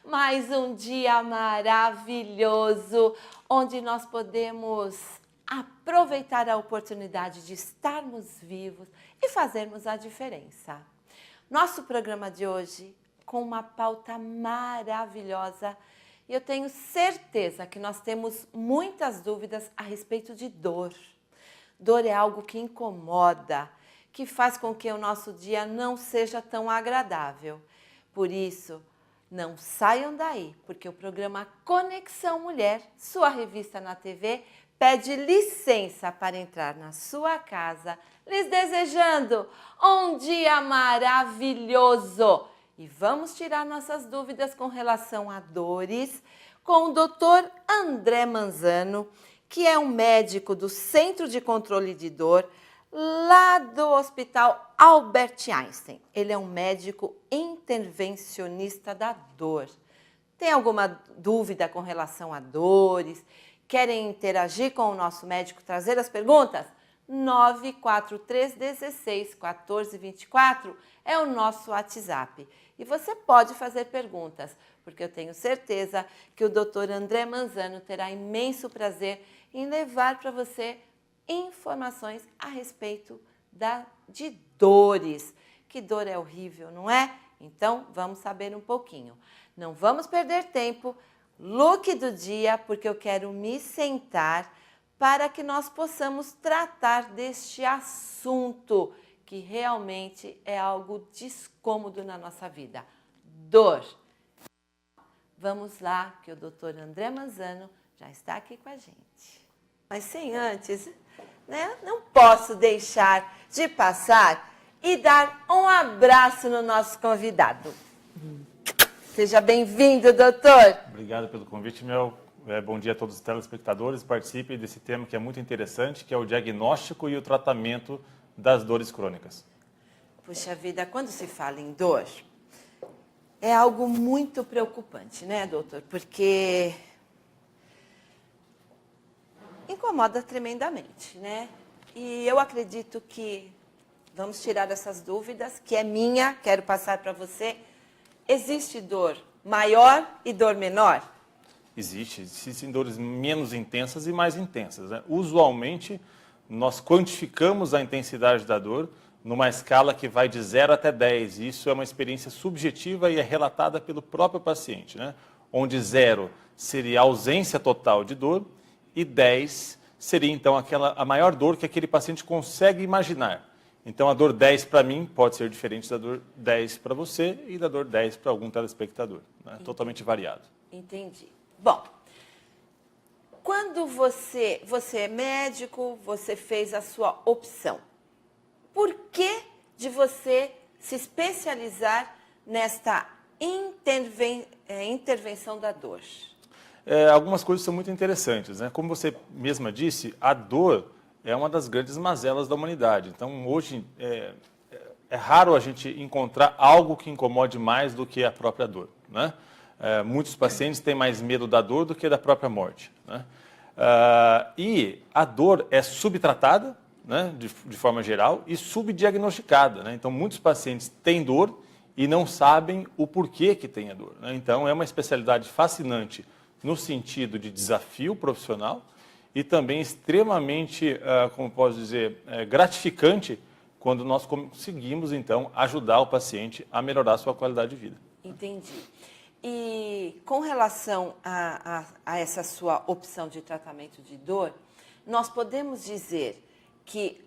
mais um dia maravilhoso, onde nós podemos aproveitar a oportunidade de estarmos vivos e fazermos a diferença. Nosso programa de hoje com uma pauta maravilhosa e eu tenho certeza que nós temos muitas dúvidas a respeito de dor. Dor é algo que incomoda, que faz com que o nosso dia não seja tão agradável. Por isso, não saiam daí, porque o programa Conexão Mulher, sua revista na TV, pede licença para entrar na sua casa, lhes desejando um dia maravilhoso. E vamos tirar nossas dúvidas com relação a dores com o Dr. André Manzano, que é um médico do Centro de Controle de Dor, lá do Hospital Albert Einstein. Ele é um médico intervencionista da dor. Tem alguma dúvida com relação a dores? Querem interagir com o nosso médico, trazer as perguntas? 943161424 é o nosso WhatsApp. E você pode fazer perguntas, porque eu tenho certeza que o Dr. André Manzano terá imenso prazer em levar para você informações a respeito de dores. Que dor é horrível, não é? Então, vamos saber um pouquinho. Não vamos perder tempo. Look do dia, porque eu quero me sentar para que nós possamos tratar deste assunto que realmente é algo descômodo na nossa vida. Dor. Vamos lá, que o Dr. André Manzano já está aqui com a gente. Mas sem antes, né, não posso deixar de passar e dar um abraço no nosso convidado. Seja bem-vindo, doutor. Obrigado pelo convite, Mel. Bom dia a todos os telespectadores. Participe desse tema que é muito interessante, que é o diagnóstico e o tratamento das dores crônicas. Puxa vida, quando se fala em dor, é algo muito preocupante, né, doutor? Porque incomoda tremendamente, né? E eu acredito que vamos tirar essas dúvidas, que é minha, quero passar para você. Existe dor maior e dor menor? Existem dores menos intensas e mais intensas, né? Usualmente, nós quantificamos a intensidade da dor numa escala que vai de 0 até 10. Isso é uma experiência subjetiva e é relatada pelo próprio paciente, né? Onde 0 seria a ausência total de dor e 10 seria, então, a maior dor que aquele paciente consegue imaginar. Então, a dor 10 para mim pode ser diferente da dor 10 para você e da dor 10 para algum telespectador. Né? Totalmente variado. Entendi. Bom, quando você é médico, você fez a sua opção. Por que de você se especializar nesta intervenção da dor? Algumas coisas são muito interessantes, né? Como você mesma disse, a dor é uma das grandes mazelas da humanidade. Então, hoje, é raro a gente encontrar algo que incomode mais do que a própria dor, né? Muitos pacientes têm mais medo da dor do que da própria morte, né? E a dor é subtratada, né, de forma geral, e subdiagnosticada, né? Então, muitos pacientes têm dor e não sabem o porquê que tem a dor, né? Então, é uma especialidade fascinante no sentido de desafio profissional e também extremamente, como posso dizer, gratificante quando nós conseguimos, então, ajudar o paciente a melhorar a sua qualidade de vida. Entendi. E com relação a essa sua opção de tratamento de dor, nós podemos dizer que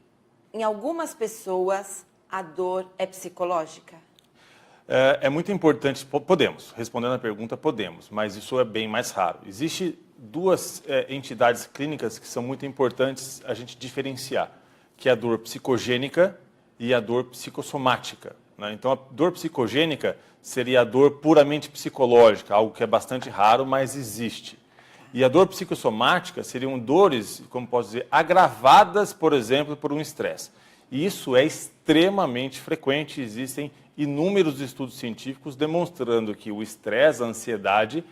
em algumas pessoas a dor é psicológica? É muito importante, podemos, respondendo a pergunta, podemos, mas isso é bem mais raro. Existem duas entidades clínicas que são muito importantes a gente diferenciar, que é a dor psicogênica e a dor psicossomática, né? Então, a dor psicogênica seria a dor puramente psicológica, algo que é bastante raro, mas existe. E a dor psicossomática seriam dores, como posso dizer, agravadas, por exemplo, por um estresse. E isso é extremamente frequente, existem inúmeros estudos científicos demonstrando que o estresse, a ansiedade,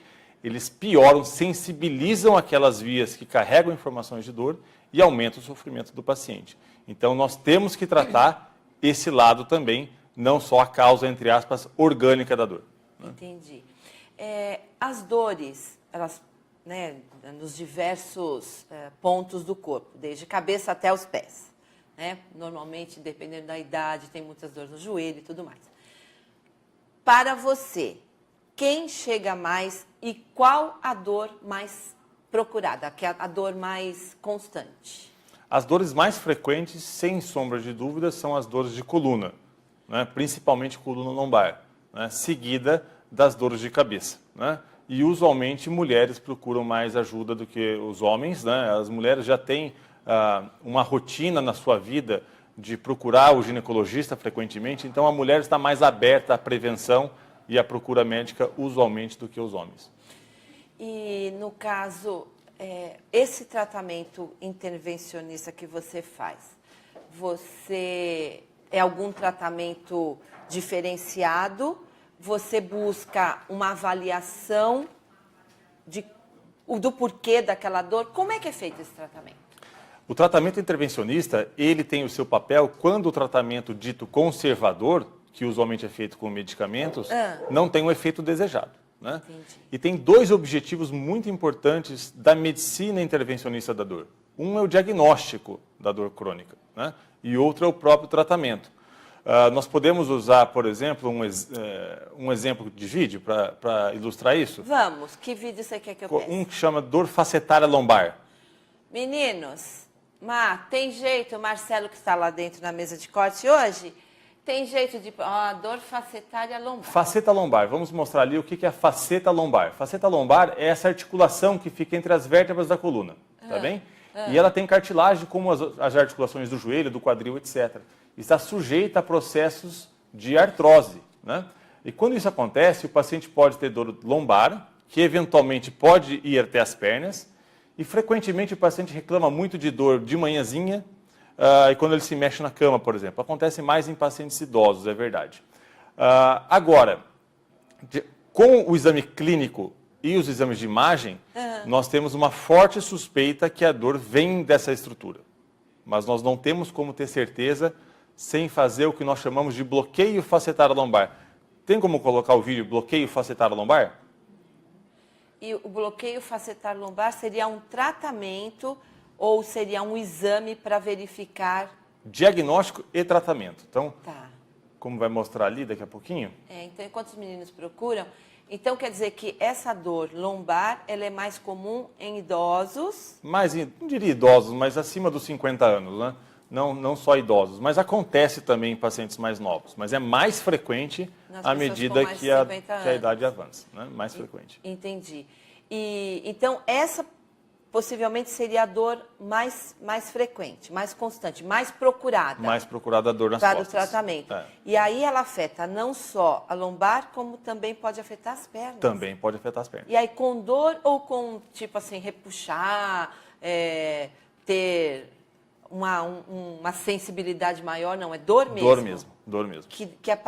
eles pioram, sensibilizam aquelas vias que carregam informações de dor e aumentam o sofrimento do paciente. Então, nós temos que tratar esse lado também, não só a causa, entre aspas, orgânica da dor. Entendi. As dores, elas, né, nos diversos pontos do corpo, desde cabeça até os pés, né? Normalmente, dependendo da idade, tem muitas dores no joelho e tudo mais. Para você, quem chega mais e qual a dor mais procurada, que é a dor mais constante? As dores mais frequentes, sem sombra de dúvida, são as dores de coluna, né? Principalmente coluna lombar, né? Seguida das dores de cabeça, né? E usualmente mulheres procuram mais ajuda do que os homens, né? As mulheres já têm uma rotina na sua vida de procurar o ginecologista frequentemente, então a mulher está mais aberta à prevenção e à procura médica usualmente do que os homens. E no caso, esse tratamento intervencionista que você faz, você é algum tratamento diferenciado? Você busca uma avaliação do porquê daquela dor? Como é que é feito esse tratamento? O tratamento intervencionista, ele tem o seu papel quando o tratamento dito conservador, que usualmente é feito com medicamentos, não tem o efeito desejado, né? E tem dois objetivos muito importantes da medicina intervencionista da dor. Um é o diagnóstico da dor crônica, né? E outro é o próprio tratamento. Nós podemos usar, por exemplo, um exemplo de vídeo para ilustrar isso? Vamos. Que vídeo você quer que eu peça? Um que chama dor facetária lombar. Meninos, tem jeito, o Marcelo que está lá dentro na mesa de corte hoje, tem jeito de... dor facetária lombar. Faceta lombar. Vamos mostrar ali o que é a faceta lombar. Faceta lombar é essa articulação que fica entre as vértebras da coluna, tá bem? E ela tem cartilagem como as articulações do joelho, do quadril, etc. Está sujeita a processos de artrose, né? E quando isso acontece, o paciente pode ter dor lombar, que eventualmente pode ir até as pernas, e frequentemente o paciente reclama muito de dor de manhãzinha, e quando ele se mexe na cama, por exemplo. Acontece mais em pacientes idosos, é verdade. Agora, com o exame clínico e os exames de imagem, nós temos uma forte suspeita que a dor vem dessa estrutura. Mas nós não temos como ter certeza sem fazer o que nós chamamos de bloqueio facetário lombar. Tem como colocar o vídeo bloqueio facetário lombar? E o bloqueio facetário lombar seria um tratamento ou seria um exame para verificar? Diagnóstico e tratamento. Então, tá. Como vai mostrar ali daqui a pouquinho? Então, enquanto os meninos procuram, então quer dizer que essa dor lombar ela é mais comum em idosos? Não diria idosos, mas acima dos 50 anos, né? Não só idosos, mas acontece também em pacientes mais novos. Mas é mais frequente à medida que a idade avança, né? Mais frequente. Entendi. E então essa possivelmente seria a dor mais frequente, mais constante, mais procurada. Mais procurada a dor nas costas. Para o tratamento. E aí ela afeta não só a lombar, como também pode afetar as pernas. Também pode afetar as pernas. E aí com dor ou com, tipo assim, repuxar, ter uma sensibilidade maior? Não, é dor mesmo? Dor mesmo. Que é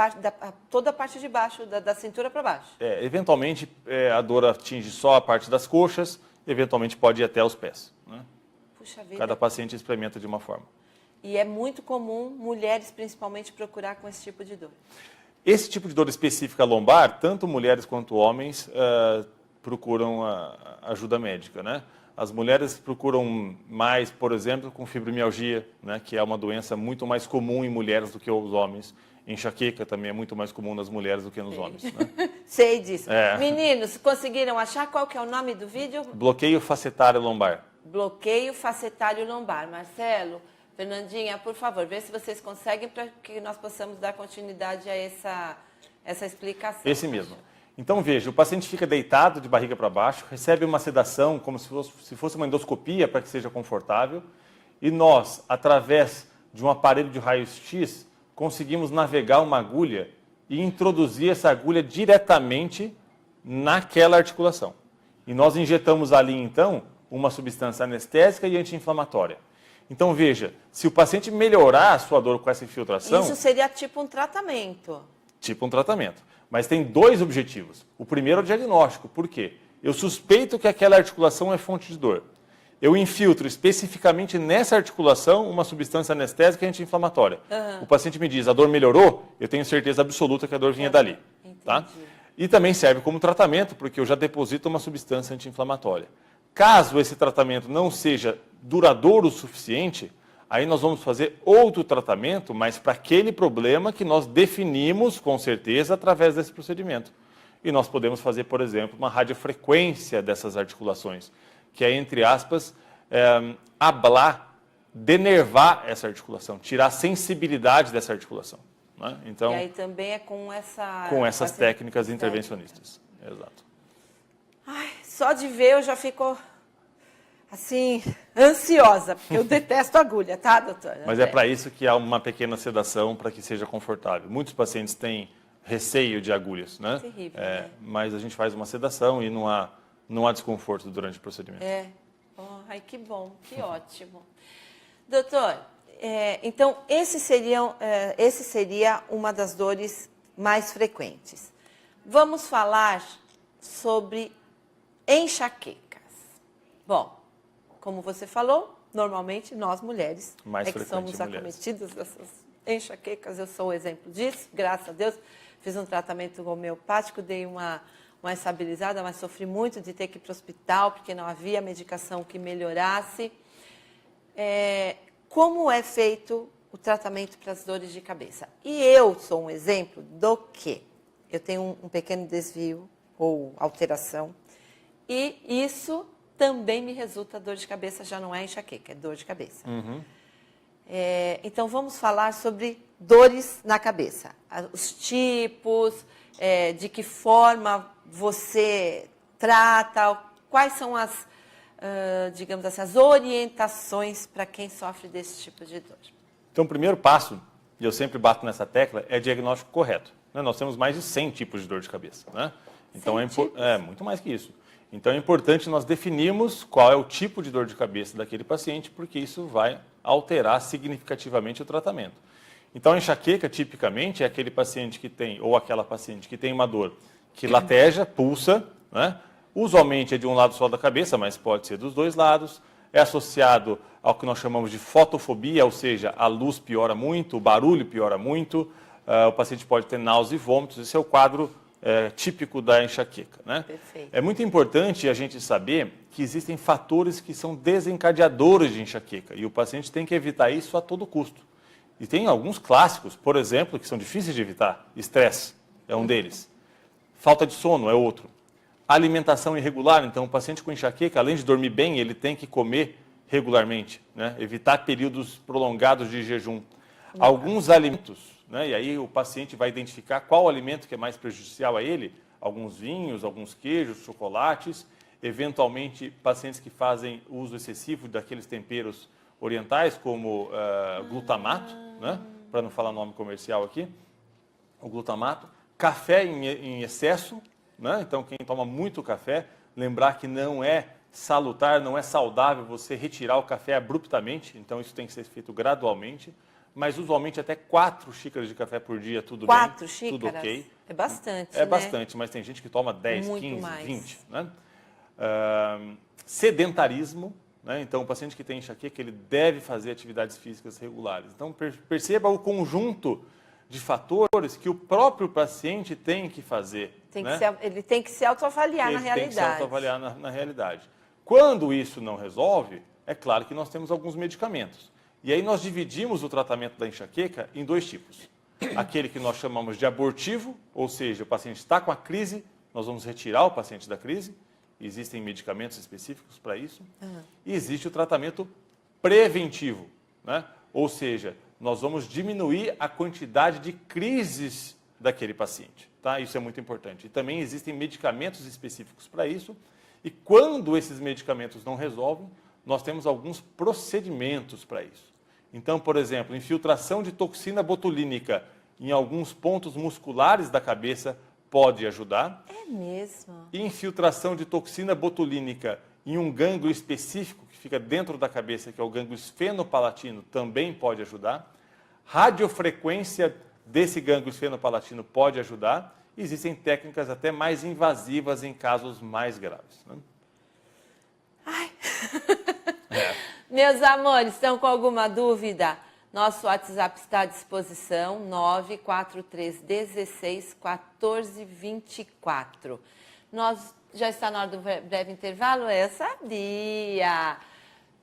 toda a parte de baixo, da cintura para baixo. Eventualmente, a dor atinge só a parte das coxas, eventualmente pode ir até os pés, né? Puxa vida. Cada paciente experimenta de uma forma. E é muito comum mulheres, principalmente, procurar com esse tipo de dor. Esse tipo de dor específica lombar, tanto mulheres quanto homens procuram ajuda médica, né? As mulheres procuram mais, por exemplo, com fibromialgia, né, que é uma doença muito mais comum em mulheres do que os homens. Enxaqueca também é muito mais comum nas mulheres do que nos homens, né? Sei disso. Meninos, conseguiram achar qual que é o nome do vídeo? Bloqueio facetário lombar. Bloqueio facetário lombar. Marcelo, Fernandinha, por favor, vê se vocês conseguem para que nós possamos dar continuidade a essa explicação. Esse mesmo. Então, veja, o paciente fica deitado de barriga para baixo, recebe uma sedação como se fosse uma endoscopia para que seja confortável, e nós, através de um aparelho de raio-x, conseguimos navegar uma agulha e introduzir essa agulha diretamente naquela articulação. E nós injetamos ali, então, uma substância anestésica e anti-inflamatória. Então, veja, se o paciente melhorar a sua dor com essa infiltração... Isso seria tipo um tratamento. Tipo um tratamento. Mas tem dois objetivos. O primeiro é o diagnóstico. Por quê? Eu suspeito que aquela articulação é fonte de dor. Eu infiltro especificamente nessa articulação uma substância anestésica e anti-inflamatória. O paciente me diz, a dor melhorou, eu tenho certeza absoluta que a dor vinha dali. Tá? E também serve como tratamento, porque eu já deposito uma substância anti-inflamatória. Caso esse tratamento não seja duradouro o suficiente, aí nós vamos fazer outro tratamento, mas para aquele problema que nós definimos com certeza através desse procedimento. E nós podemos fazer, por exemplo, uma radiofrequência dessas articulações, que é, entre aspas, ablar, denervar essa articulação, tirar a sensibilidade dessa articulação. Né? Então, e aí também é com essas técnicas intervencionistas. Exato. Ai, só de ver eu já fico, assim, ansiosa, porque eu detesto agulha, tá, doutora? Mas é para isso que há uma pequena sedação para que seja confortável. Muitos pacientes têm receio de agulhas, né? Terrível, né? Mas a gente faz uma sedação e não há desconforto durante o procedimento. Ai, que bom, que ótimo. Doutor, então esse seria uma das dores mais frequentes. Vamos falar sobre enxaquecas. Bom, como você falou, normalmente nós mulheres Mais que somos acometidas dessas enxaquecas. Eu sou o exemplo disso, graças a Deus. Fiz um tratamento homeopático, dei uma estabilizada, mas sofri muito de ter que ir para o hospital, porque não havia medicação que melhorasse. Como é feito o tratamento para as dores de cabeça? E eu sou um exemplo do que eu tenho um pequeno desvio ou alteração, e isso também me resulta dor de cabeça, já não é enxaqueca, é dor de cabeça. Uhum. Então, vamos falar sobre dores na cabeça. Os tipos, de que forma você trata, quais são as, digamos assim, as orientações para quem sofre desse tipo de dor. Então, o primeiro passo, e eu sempre bato nessa tecla, é diagnóstico correto. Né? Nós temos mais de 100 tipos de dor de cabeça. Né? Então, muito mais que isso. Então, é importante nós definirmos qual é o tipo de dor de cabeça daquele paciente, porque isso vai alterar significativamente o tratamento. Então, a enxaqueca, tipicamente, é aquele paciente que tem, ou aquela paciente que tem uma dor que lateja, pulsa, né? Usualmente é de um lado só da cabeça, mas pode ser dos dois lados. É associado ao que nós chamamos de fotofobia, ou seja, a luz piora muito, o barulho piora muito, o paciente pode ter náusea e vômitos. Esse é o quadro típico da enxaqueca. Né? Perfeito. É muito importante a gente saber que existem fatores que são desencadeadores de enxaqueca, e o paciente tem que evitar isso a todo custo. E tem alguns clássicos, por exemplo, que são difíceis de evitar. Estresse é um deles. Falta de sono é outro. Alimentação irregular, então o paciente com enxaqueca, além de dormir bem, ele tem que comer regularmente, né? Evitar períodos prolongados de jejum. Alguns alimentos, né? E aí o paciente vai identificar qual alimento que é mais prejudicial a ele, alguns vinhos, alguns queijos, chocolates, eventualmente pacientes que fazem uso excessivo daqueles temperos orientais, como glutamato, né? Para não falar nome comercial aqui, o glutamato. Café em excesso, né? Então quem toma muito café, lembrar que não é salutar, não é saudável você retirar o café abruptamente, então isso tem que ser feito gradualmente, mas usualmente até 4 xícaras de café por dia, tudo bem, 4 xícaras? tudo ok. É bastante, É bastante, mas tem gente que toma 10, Muito 15, mais. 20. Né? Sedentarismo, né? Então o paciente que tem enxaqueca, ele deve fazer atividades físicas regulares. Então perceba o conjunto de fatores que o próprio paciente tem que fazer. Ele tem que se autoavaliar na realidade. Ele tem que se autoavaliar na realidade. Quando isso não resolve, é claro que nós temos alguns medicamentos. E aí nós dividimos o tratamento da enxaqueca em 2 tipos. Aquele que nós chamamos de abortivo, ou seja, o paciente está com a crise, nós vamos retirar o paciente da crise. Existem medicamentos específicos para isso. E existe o tratamento preventivo, né? Ou seja, nós vamos diminuir a quantidade de crises daquele paciente. Tá? Isso é muito importante. E também existem medicamentos específicos para isso. E quando esses medicamentos não resolvem, nós temos alguns procedimentos para isso. Então, por exemplo, infiltração de toxina botulínica em alguns pontos musculares da cabeça pode ajudar. É mesmo? E infiltração de toxina botulínica em um gânglio específico que fica dentro da cabeça, que é o gânglio esfenopalatino, também pode ajudar. Radiofrequência desse gânglio esfenopalatino pode ajudar. Existem técnicas até mais invasivas em casos mais graves. Né? Ai. Meus amores, estão com alguma dúvida? Nosso WhatsApp está à disposição, 943161424. Já está na hora do breve intervalo? Eu sabia!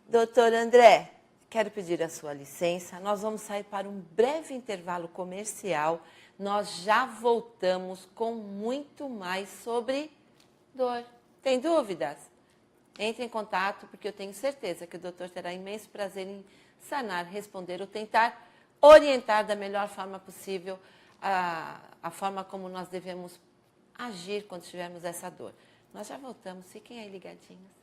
Doutor André, quero pedir a sua licença. Nós vamos sair para um breve intervalo comercial. Nós já voltamos com muito mais sobre dor. Tem dúvidas? Entre em contato, porque eu tenho certeza que o doutor terá imenso prazer em sanar, responder ou tentar orientar da melhor forma possível a forma como nós devemos agir quando tivermos essa dor. Nós já voltamos, fiquem aí ligadinhos.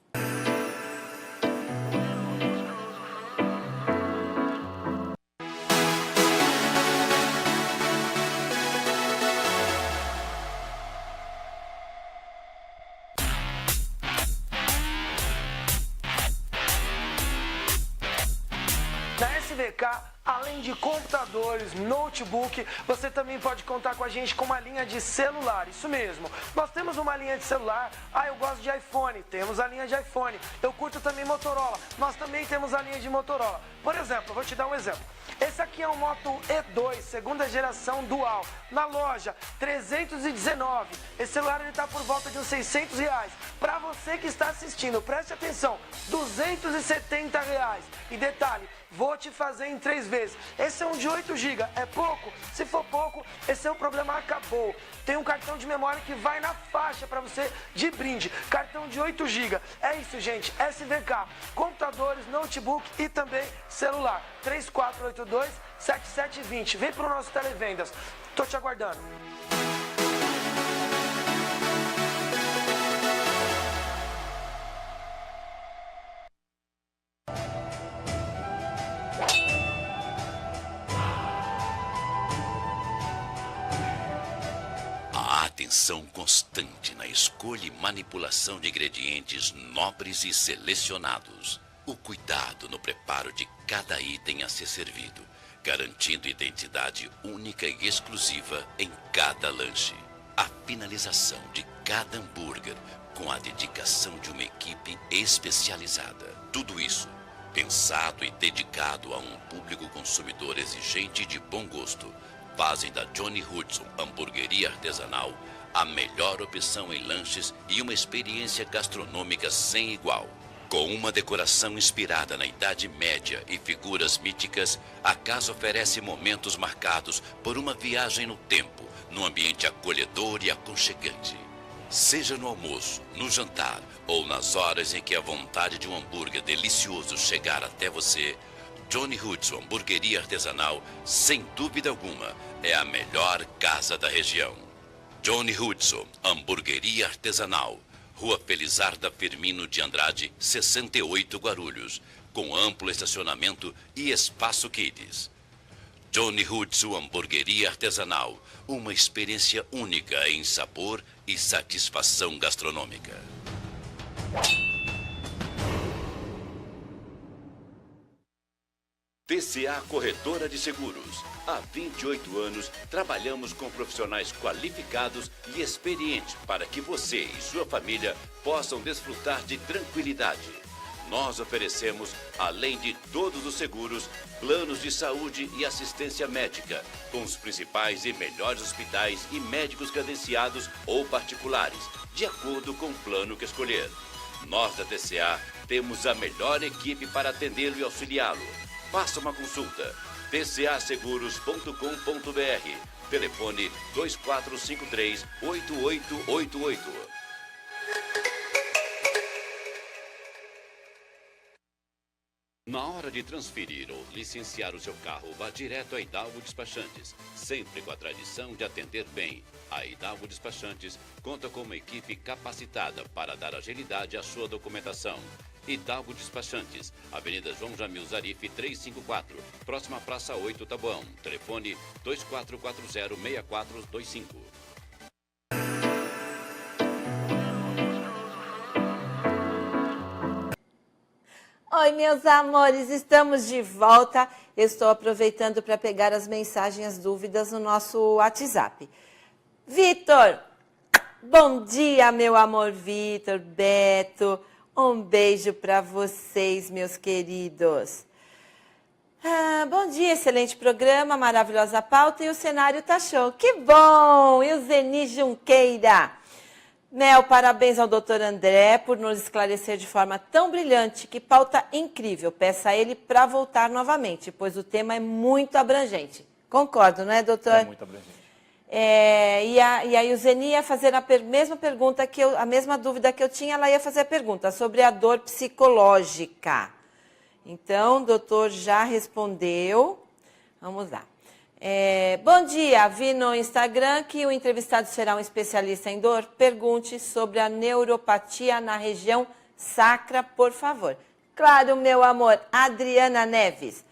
Na SVK, além de computadores, notebook, você também pode contar com a gente com uma linha de celular, isso mesmo. Nós temos uma linha de celular, eu gosto de iPhone, temos a linha de iPhone. Eu curto também Motorola, nós também temos a linha de Motorola. Por exemplo, vou te dar um exemplo. Esse aqui é um Moto E2, segunda geração dual, na loja, 319. Esse celular está por volta de uns R$600. Para você que está assistindo, preste atenção, R$270. E detalhe, vou te fazer em 3 vezes. Esse é um de 8 GB, é pouco? Se for pouco, esse seu problema acabou. Tem um cartão de memória que vai na faixa para você de brinde. Cartão de 8 GB. É isso, gente. SVK, computadores, notebook e também celular. 3482-7720. Vem pro nosso televendas. Tô te aguardando. A atenção constante na escolha e manipulação de ingredientes nobres e selecionados. O cuidado no preparo de cada item a ser servido, garantindo identidade única e exclusiva em cada lanche. A finalização de cada hambúrguer com a dedicação de uma equipe especializada. Tudo isso pensado e dedicado a um público consumidor exigente e de bom gosto, fazem da Johnny Hudson Hamburgueria Artesanal a melhor opção em lanches e uma experiência gastronômica sem igual. Com uma decoração inspirada na Idade Média e figuras míticas, a casa oferece momentos marcados por uma viagem no tempo, num ambiente acolhedor e aconchegante. Seja no almoço, no jantar ou nas horas em que a vontade de um hambúrguer delicioso chegar até você, Johnny Hudson Hamburgueria Artesanal, sem dúvida alguma, é a melhor casa da região. Johnny Hudson Hamburgueria Artesanal, Rua Felizarda Firmino de Andrade, 68 Guarulhos, com amplo estacionamento e espaço kids. Johnny Hudson Hamburgueria Artesanal, uma experiência única em sabor e satisfação gastronômica. TCA Corretora de Seguros. Há 28 anos, trabalhamos com profissionais qualificados e experientes para que você e sua família possam desfrutar de tranquilidade. Nós oferecemos, além de todos os seguros, planos de saúde e assistência médica, com os principais e melhores hospitais e médicos credenciados ou particulares, de acordo com o plano que escolher. Nós da TCA temos a melhor equipe para atendê-lo e auxiliá-lo. Faça uma consulta. tcaseguros.com.br. Telefone 2453-8888. Na hora de transferir ou licenciar o seu carro, vá direto a Hidalgo Despachantes, sempre com a tradição de atender bem. A Hidalgo Despachantes conta com uma equipe capacitada para dar agilidade à sua documentação. Hidalgo Despachantes, Avenida João Jamil Zarif 354, próxima à Praça 8 Taboão. Telefone 2440-6425. Oi, meus amores, estamos de volta. Eu estou aproveitando para pegar as mensagens, as dúvidas no nosso WhatsApp. Vitor, bom dia, meu amor Vitor, Beto. Um beijo para vocês, meus queridos. Bom dia, excelente programa, maravilhosa pauta e o cenário tá show. Que bom! E o Zeni Junqueira? Mel, parabéns ao doutor André por nos esclarecer de forma tão brilhante. Que pauta incrível. Peça a ele para voltar novamente, pois o tema é muito abrangente. Concordo, não é, doutor? É muito abrangente. E aí o Zeni ia fazer a mesma pergunta, a mesma dúvida que eu tinha, ela ia fazer a pergunta sobre a dor psicológica. Então, o doutor já respondeu. Vamos lá. Bom dia, vi no Instagram que o entrevistado será um especialista em dor. Pergunte sobre a neuropatia na região sacra, por favor. Claro, meu amor, Adriana Neves.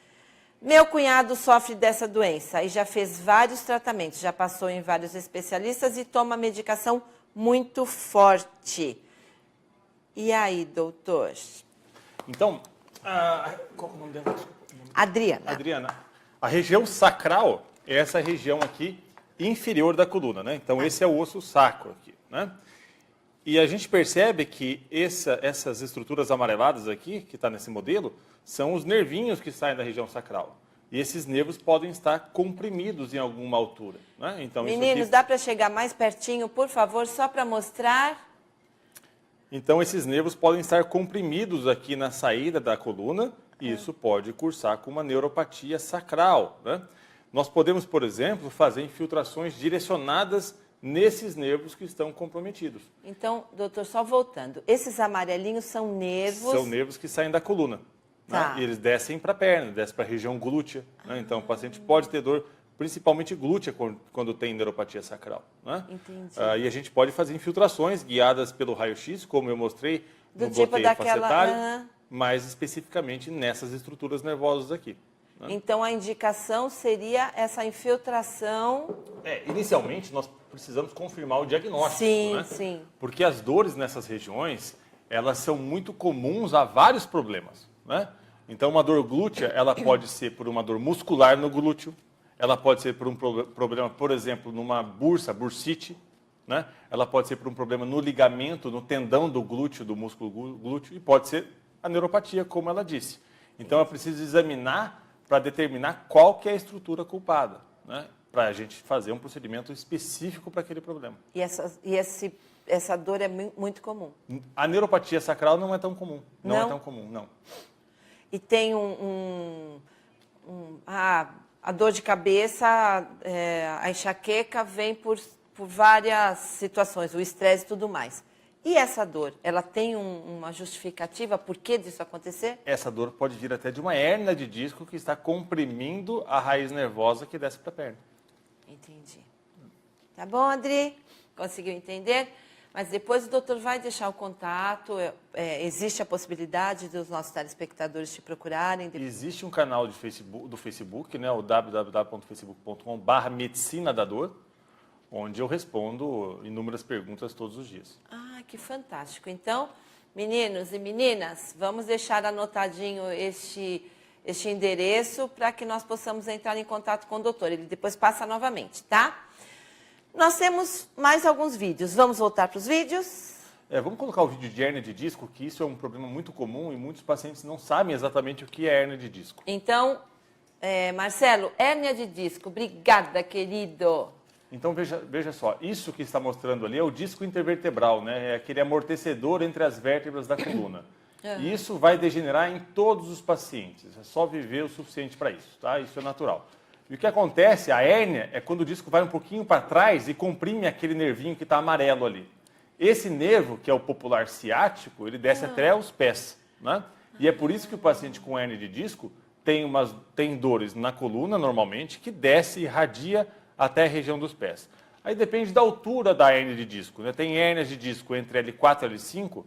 Meu cunhado sofre dessa doença e já fez vários tratamentos, já passou em vários especialistas e toma medicação muito forte. E aí, doutor? Então, qual é o nome dela? Adriana. Adriana, a região sacral é essa região aqui inferior da coluna, né? Então, esse é o osso sacro aqui, né? E a gente percebe que essas estruturas amareladas aqui, que está nesse modelo, são os nervinhos que saem da região sacral. E esses nervos podem estar comprimidos em alguma altura, né? Então, meninos, isso aqui... dá para chegar mais pertinho, por favor, só para mostrar? Então, esses nervos podem estar comprimidos aqui na saída da coluna, e isso pode cursar com uma neuropatia sacral, né? Nós podemos, por exemplo, fazer infiltrações direcionadas nesses nervos que estão comprometidos. Então, doutor, só voltando, esses amarelinhos são nervos... São nervos que saem da coluna, tá, né? E eles descem para a perna, descem para a região glútea, né? Então, o paciente pode ter dor, principalmente glútea, quando tem neuropatia sacral, né? Entendi. E a gente pode fazer infiltrações guiadas pelo raio-x, como eu mostrei Do no tipo bloqueio daquela... facetário, mais especificamente nessas estruturas nervosas aqui. Né? Então, a indicação seria essa infiltração... Inicialmente, nós precisamos confirmar o diagnóstico, sim, né? Sim. Porque as dores nessas regiões, elas são muito comuns a vários problemas, né? Então, uma dor glútea, ela pode ser por uma dor muscular no glúteo, ela pode ser por um problema, por exemplo, numa bursite, né? Ela pode ser por um problema no ligamento, no tendão do glúteo, do músculo glúteo, e pode ser a neuropatia, como ela disse. Então, é preciso examinar para determinar qual que é a estrutura culpada, né? Para a gente fazer um procedimento específico para aquele problema. E essa dor é muito comum? A neuropatia sacral não é tão comum. Não é tão comum, não. E tem a dor de cabeça, a enxaqueca vem por várias situações, o estresse e tudo mais. E essa dor, ela tem uma justificativa por que disso acontecer? Essa dor pode vir até de uma hérnia de disco que está comprimindo a raiz nervosa que desce para a perna. Entendi. Tá bom, Adri? Conseguiu entender? Mas depois o doutor vai deixar o contato. Existe a possibilidade dos nossos telespectadores te procurarem? Existe um canal do Facebook, né, o www.facebook.com/medicina da dor, onde eu respondo inúmeras perguntas todos os dias. Que fantástico. Então, meninos e meninas, vamos deixar anotadinho este endereço para que nós possamos entrar em contato com o doutor. Ele depois passa novamente, tá? Nós temos mais alguns vídeos. Vamos voltar para os vídeos? Vamos colocar o vídeo de hérnia de disco, que isso é um problema muito comum e muitos pacientes não sabem exatamente o que é hérnia de disco. Então, Marcelo, hérnia de disco. Obrigada, querido. Então, veja só, isso que está mostrando ali é o disco intervertebral, né? É aquele amortecedor entre as vértebras da coluna. E isso vai degenerar em todos os pacientes, é só viver o suficiente para isso, tá? Isso é natural. E o que acontece, a hérnia, é quando o disco vai um pouquinho para trás e comprime aquele nervinho que está amarelo ali. Esse nervo, que é o popular ciático, ele desce até os pés, né? E é por isso que o paciente com hérnia de disco tem dores na coluna, normalmente, que desce e irradia até a região dos pés. Aí depende da altura da hérnia de disco, né? Tem hérnias de disco entre L4 e L5,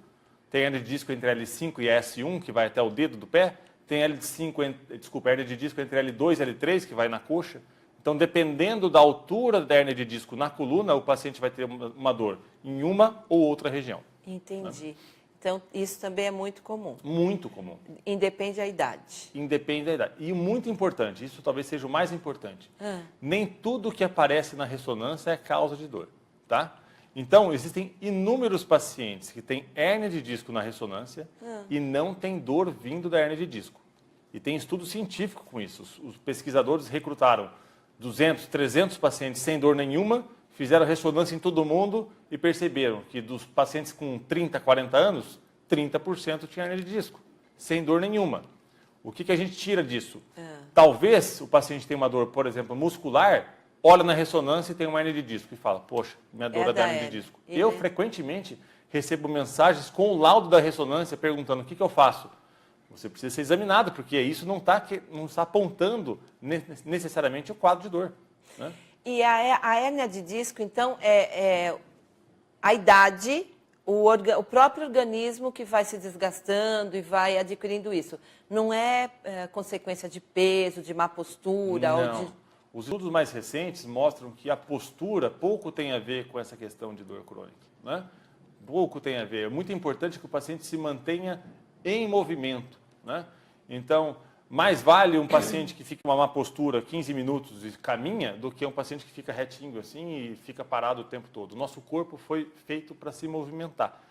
tem hérnia de disco entre L5 e S1, que vai até o dedo do pé, tem hérnia de disco entre L2 e L3, que vai na coxa. Então, dependendo da altura da hérnia de disco na coluna, o paciente vai ter uma dor em uma ou outra região. Entendi. Né? Então, isso também é muito comum. Muito comum. Independe da idade. Independe da idade. E muito importante, isso talvez seja o mais importante, nem tudo que aparece na ressonância é causa de dor, tá? Então, existem inúmeros pacientes que têm hérnia de disco na ressonância e não tem dor vindo da hérnia de disco. E tem estudo científico com isso. Os pesquisadores recrutaram 200, 300 pacientes sem dor nenhuma, fizeram ressonância em todo mundo e perceberam que dos pacientes com 30, 40 anos, 30% tinha hernia de disco, sem dor nenhuma. O que a gente tira disso? Talvez o paciente tenha uma dor, por exemplo, muscular, olha na ressonância e tem uma hernia de disco e fala, poxa, minha dor é da hernia de disco. Eu, frequentemente, recebo mensagens com o laudo da ressonância perguntando o que eu faço. Você precisa ser examinado, porque isso não está apontando necessariamente o quadro de dor. Né? E a hérnia de disco, então, é a idade, o próprio organismo que vai se desgastando e vai adquirindo isso. Não é consequência de peso, de má postura? Não. Ou de... Os estudos mais recentes mostram que a postura pouco tem a ver com essa questão de dor crônica. Né? Pouco tem a ver. É muito importante que o paciente se mantenha em movimento. Né? Então, mais vale um paciente que fica em uma má postura 15 minutos e caminha do que um paciente que fica retinho assim e fica parado o tempo todo. O nosso corpo foi feito para se movimentar.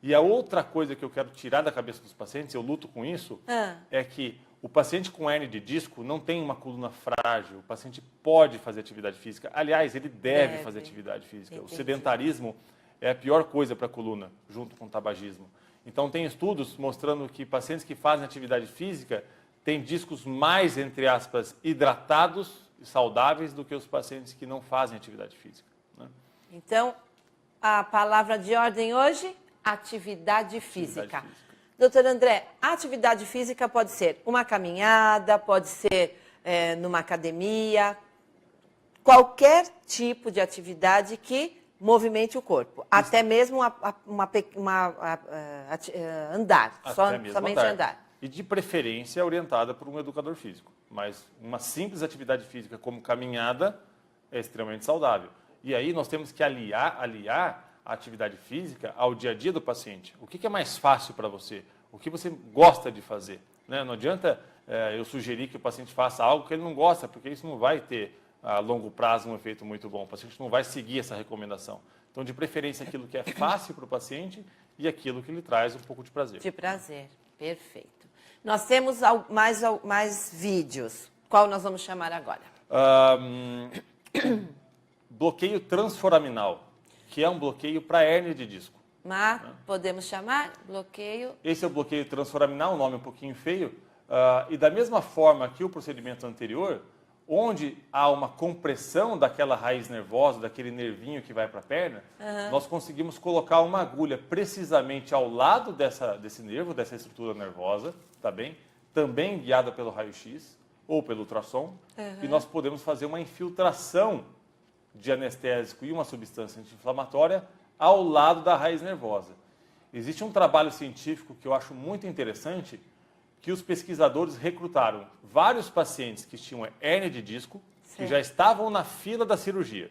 E a outra coisa que eu quero tirar da cabeça dos pacientes, eu luto com isso, é que o paciente com hérnia de disco não tem uma coluna frágil, o paciente pode fazer atividade física. Aliás, ele deve fazer atividade física. Entendi. O sedentarismo é a pior coisa para a coluna, junto com o tabagismo. Então, tem estudos mostrando que pacientes que fazem atividade física têm discos mais, entre aspas, hidratados e saudáveis do que os pacientes que não fazem atividade física. Né? Então, a palavra de ordem hoje, atividade física. Atividade física. Doutor André, a atividade física pode ser uma caminhada, pode ser numa academia, qualquer tipo de atividade que movimente o corpo, isso. Até mesmo andar, somente andar. E de preferência orientada por um educador físico, mas uma simples atividade física como caminhada é extremamente saudável. E aí nós temos que aliar a atividade física ao dia a dia do paciente. O que é mais fácil para você? O que você gosta de fazer? Né? Não adianta eu sugerir que o paciente faça algo que ele não gosta, porque isso não vai ter a longo prazo um efeito muito bom. O paciente não vai seguir essa recomendação. Então, de preferência, aquilo que é fácil para o paciente e aquilo que lhe traz um pouco de prazer. De prazer, perfeito. Nós temos mais vídeos. Qual nós vamos chamar agora? Bloqueio transforaminal, que é um bloqueio para hérnia de disco. Mas podemos chamar bloqueio... Esse é o bloqueio transforaminal, um nome um pouquinho feio. E da mesma forma que o procedimento anterior, onde há uma compressão daquela raiz nervosa, daquele nervinho que vai para a perna, nós conseguimos colocar uma agulha precisamente ao lado desse nervo, dessa estrutura nervosa, tá bem? Também guiada pelo raio-x ou pelo ultrassom, e nós podemos fazer uma infiltração de anestésico e uma substância anti-inflamatória ao lado da raiz nervosa. Existe um trabalho científico que eu acho muito interessante, que os pesquisadores recrutaram vários pacientes que tinham hérnia de disco, que já estavam na fila da cirurgia.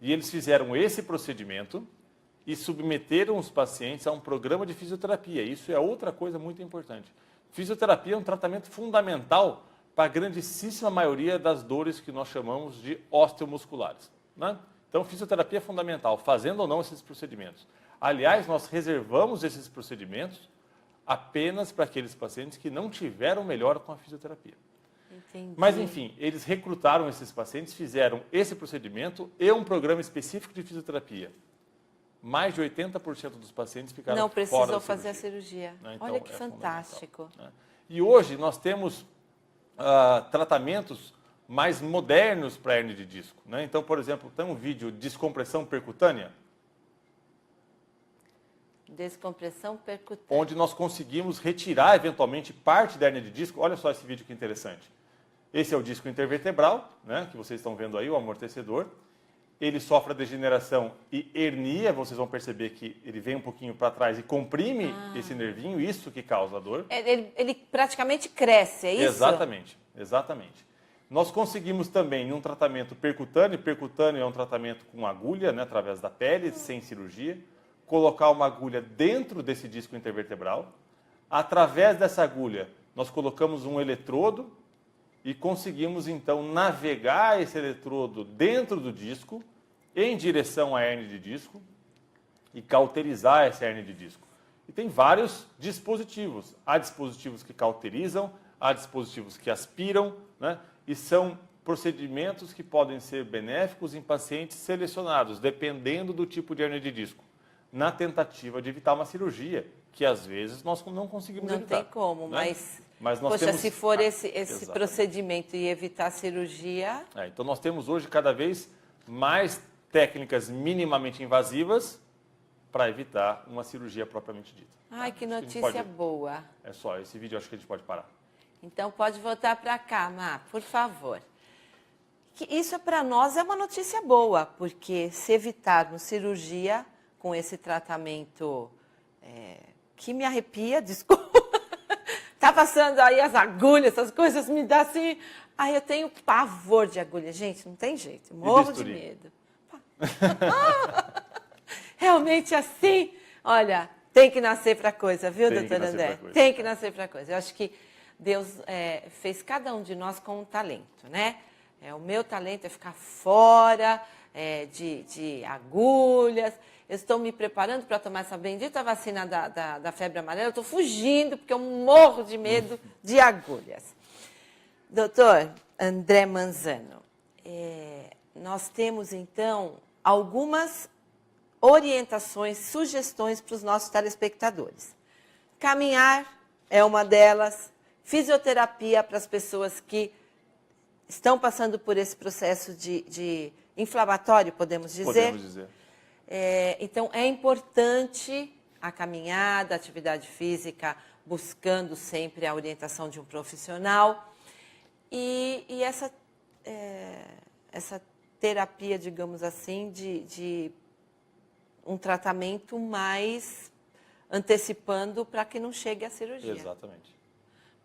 E eles fizeram esse procedimento e submeteram os pacientes a um programa de fisioterapia. Isso é outra coisa muito importante. Fisioterapia é um tratamento fundamental para a grandíssima maioria das dores que nós chamamos de osteomusculares. Né? Então, fisioterapia é fundamental, fazendo ou não esses procedimentos. Aliás, nós reservamos esses procedimentos apenas para aqueles pacientes que não tiveram melhora com a fisioterapia. Entendi. Mas, enfim, eles recrutaram esses pacientes, fizeram esse procedimento e um programa específico de fisioterapia. Mais de 80% dos pacientes ficaram fora da cirurgia. Não precisou fazer a cirurgia. Né? Então, olha que fantástico. Né? E hoje nós temos tratamentos mais modernos para hérnia de disco. Né? Então, por exemplo, tem um vídeo de descompressão percutânea, descompressão percutânea, onde nós conseguimos retirar eventualmente parte da hérnia de disco. Olha só esse vídeo que interessante. Esse é o disco intervertebral, né, que vocês estão vendo aí, o amortecedor. Ele sofre a degeneração e hernia, vocês vão perceber que ele vem um pouquinho para trás e comprime esse nervinho, isso que causa a dor. Ele praticamente cresce, é isso? Exatamente, exatamente. Nós conseguimos também, num tratamento percutâneo é um tratamento com agulha, né, através da pele, sem cirurgia, colocar uma agulha dentro desse disco intervertebral. Através dessa agulha, nós colocamos um eletrodo e conseguimos, então, navegar esse eletrodo dentro do disco, em direção à hérnia de disco, e cauterizar essa hérnia de disco. E tem vários dispositivos. Há dispositivos que cauterizam, há dispositivos que aspiram, né? E são procedimentos que podem ser benéficos em pacientes selecionados, dependendo do tipo de hernia de disco, na tentativa de evitar uma cirurgia, que às vezes nós não conseguimos evitar. Não tem como, né? mas nós poxa, temos... se for esse Exatamente. procedimento e evitar a cirurgia... Então nós temos hoje cada vez mais técnicas minimamente invasivas para evitar uma cirurgia propriamente dita. Ai, que Acho a gente notícia pode... boa. É só, esse vídeo acho que a gente pode parar. Então pode voltar para cá, Má, por favor. Que isso para nós é uma notícia boa, porque se evitarmos cirurgia com esse tratamento que me arrepia, desculpa, tá passando aí as agulhas, essas coisas me dá assim... Ai, eu tenho pavor de agulha, gente, não tem jeito, morro de medo. Realmente assim, olha, tem que nascer para coisa, viu, doutor André? Tem que nascer para coisa. Eu acho que Deus fez cada um de nós com um talento, né? O meu talento é ficar fora de agulhas. Eu estou me preparando para tomar essa bendita vacina da febre amarela. Eu estou fugindo porque eu morro de medo de agulhas. Doutor André Manzano, nós temos, então, algumas orientações, sugestões para os nossos telespectadores. Caminhar é uma delas, fisioterapia para as pessoas que estão passando por esse processo de inflamatório, podemos dizer? Podemos dizer. Então, é importante a caminhada, a atividade física, buscando sempre a orientação de um profissional. E essa terapia, digamos assim, de um tratamento mais antecipando para que não chegue à cirurgia. Exatamente.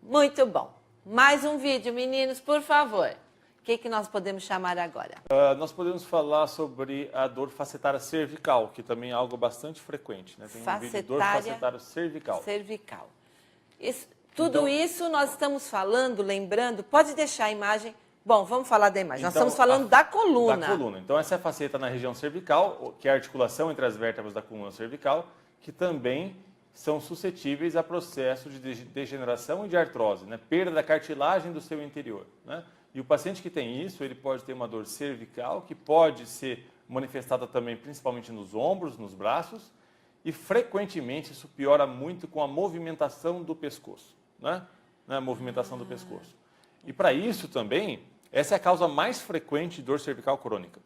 Muito bom. Mais um vídeo, meninos, por favor. O que nós podemos chamar agora? Nós podemos falar sobre a dor facetária cervical, que também é algo bastante frequente. Né? Tem um vídeo de dor facetária cervical. Cervical. Tudo isso nós estamos falando, lembrando, pode deixar a imagem. Bom, vamos falar da imagem. Nós estamos falando da coluna. Da coluna. Então, essa é a faceta na região cervical, que é a articulação entre as vértebras da coluna cervical, que também são suscetíveis a processo de degeneração e de artrose, né? Perda da cartilagem do seu interior. Né? E o paciente que tem isso, ele pode ter uma dor cervical, que pode ser manifestada também principalmente nos ombros, nos braços, e frequentemente isso piora muito com a movimentação do pescoço. Né? A movimentação do pescoço. E para isso também, essa é a causa mais frequente de dor cervical crônica.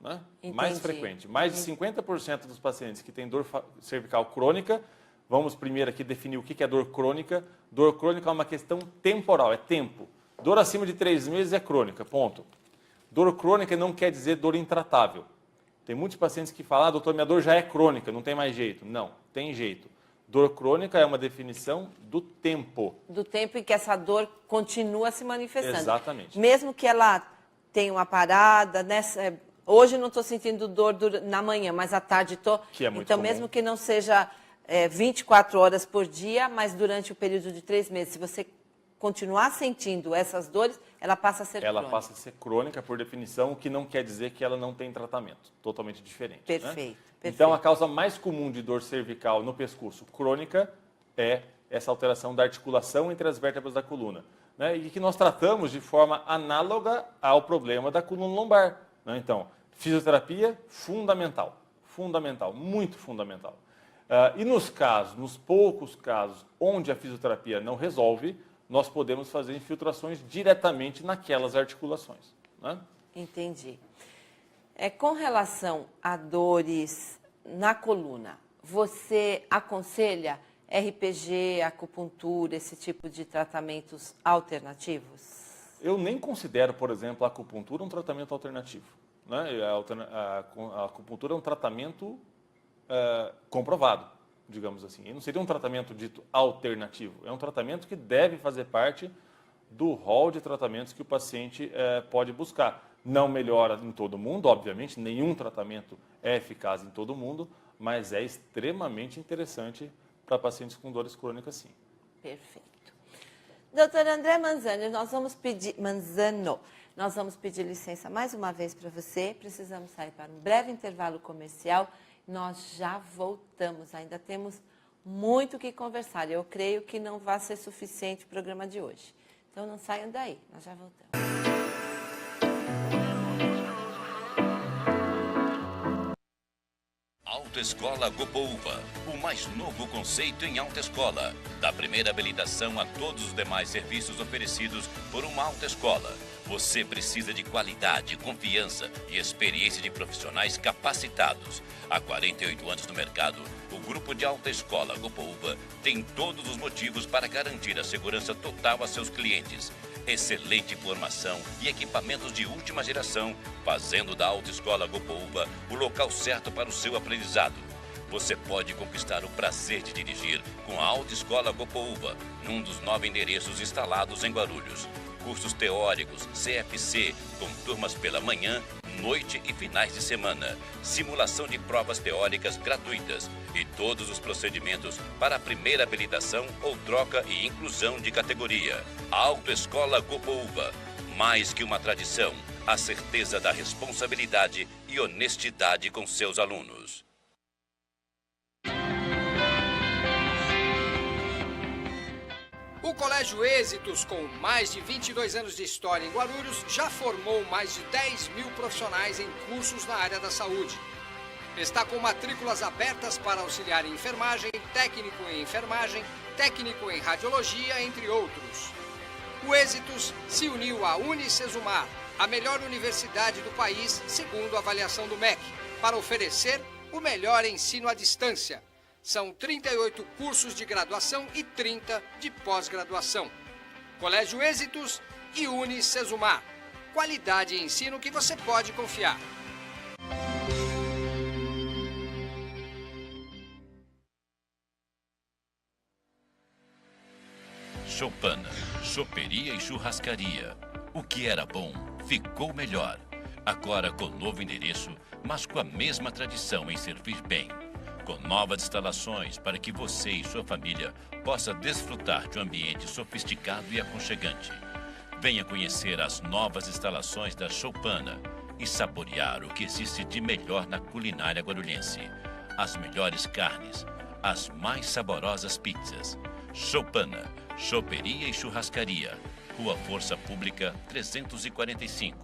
Né? Mais frequente. Mais de 50% dos pacientes que têm dor cervical crônica, vamos primeiro aqui definir o que é dor crônica. Dor crônica é uma questão temporal, é tempo. Dor acima de 3 meses é crônica, ponto. Dor crônica não quer dizer dor intratável. Tem muitos pacientes que falam, doutor, minha dor já é crônica, não tem mais jeito. Não, tem jeito. Dor crônica é uma definição do tempo. Do tempo em que essa dor continua se manifestando. Exatamente. Mesmo que ela tenha uma parada, hoje não estou sentindo dor na manhã, mas à tarde estou. Que é muito comum. Mesmo que não seja 24 horas por dia, mas durante o período de 3 meses, se você continuar sentindo essas dores, ela passa a ser crônica. Ela passa a ser crônica, por definição, o que não quer dizer que ela não tem tratamento. Totalmente diferente. Perfeito. Né? Então, a causa mais comum de dor cervical no pescoço crônica é essa alteração da articulação entre as vértebras da coluna. Né? E que nós tratamos de forma análoga ao problema da coluna lombar. Né? Então, fisioterapia, fundamental. Fundamental, muito fundamental. E nos poucos casos onde a fisioterapia não resolve, nós podemos fazer infiltrações diretamente naquelas articulações. Né? Entendi. Com relação a dores na coluna, você aconselha RPG, acupuntura, esse tipo de tratamentos alternativos? Eu nem considero, por exemplo, a acupuntura um tratamento alternativo. Né? A acupuntura é um tratamento comprovado, digamos assim. E não seria um tratamento dito alternativo. É um tratamento que deve fazer parte do rol de tratamentos que o paciente pode buscar. Não melhora em todo mundo, obviamente, nenhum tratamento é eficaz em todo mundo, mas é extremamente interessante para pacientes com dores crônicas, sim. Perfeito. Doutor André Manzano, nós vamos pedir licença mais uma vez para você. Precisamos sair para um breve intervalo comercial. Nós já voltamos, ainda temos muito o que conversar. Eu creio que não vai ser suficiente o programa de hoje. Então não saiam daí, nós já voltamos. Autoescola Gopouva, o mais novo conceito em autoescola. Da primeira habilitação a todos os demais serviços oferecidos por uma autoescola. Você precisa de qualidade, confiança e experiência de profissionais capacitados. Há 48 anos no mercado, o grupo de autoescola Gopouva tem todos os motivos para garantir a segurança total a seus clientes. Excelente formação e equipamentos de última geração, fazendo da Autoescola Gopouva o local certo para o seu aprendizado. Você pode conquistar o prazer de dirigir com a Autoescola Gopouva, num dos 9 endereços instalados em Guarulhos. Cursos teóricos, CFC, com turmas pela manhã, noite e finais de semana. Simulação de provas teóricas gratuitas e todos os procedimentos para a primeira habilitação ou troca e inclusão de categoria. Autoescola Gopouva, mais que uma tradição, a certeza da responsabilidade e honestidade com seus alunos. O Colégio Êxitos, com mais de 22 anos de história em Guarulhos, já formou mais de 10 mil profissionais em cursos na área da saúde. Está com matrículas abertas para auxiliar em enfermagem, técnico em enfermagem, técnico em radiologia, entre outros. O Êxitos se uniu à Unicesumar, a melhor universidade do país, segundo a avaliação do MEC, para oferecer o melhor ensino à distância. São 38 cursos de graduação e 30 de pós-graduação. Colégio Êxitos e Unicesumar. Qualidade e ensino que você pode confiar. Choupana, choperia e churrascaria. O que era bom, ficou melhor. Agora com novo endereço, mas com a mesma tradição em servir bem. Com novas instalações para que você e sua família possa desfrutar de um ambiente sofisticado e aconchegante. Venha conhecer as novas instalações da Choupana e saborear o que existe de melhor na culinária guarulhense. As melhores carnes, as mais saborosas pizzas. Choupana, choperia e churrascaria. Rua Força Pública 345.